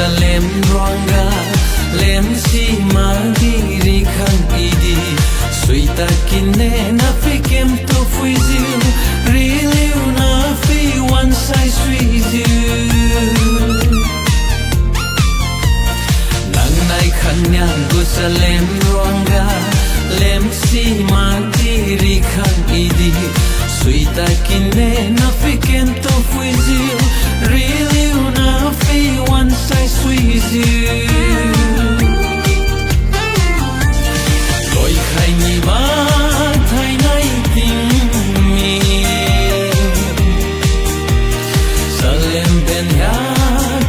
Lem ronga lem si ma diri khang idi suita kinne na fi kem to fuizu really na fi one size with you nang nai khanya gusa lem ronga lem si ma diri khang idi suita kinne na fi kem to fuizu really na fi one size with you loi khai ni ba thai nai ting mi salem ben ya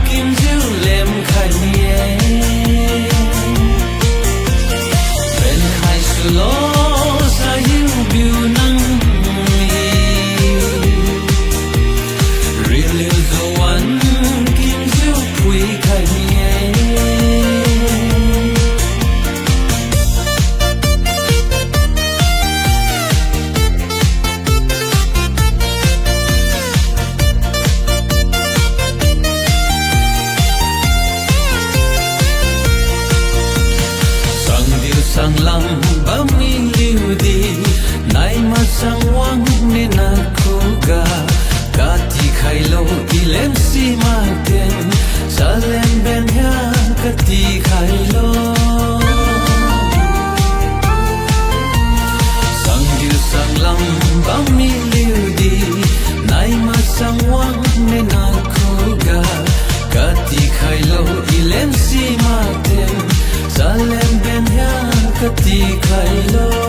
kim ju lem khai ye ben hai su lo sa yu bu nang mi really the one kim ju pui khai ye sang lam ba mi liu di nai ma sang wang ne na ko ga ka ti khai lo ti lem si ma ten sa lem ben ya ka ti khai lo sang lam ba mi liu di nai ma sang wang ne na ko ga ka ti khai lo ti lem si ma ten sa lem ben ya ka ti khai lo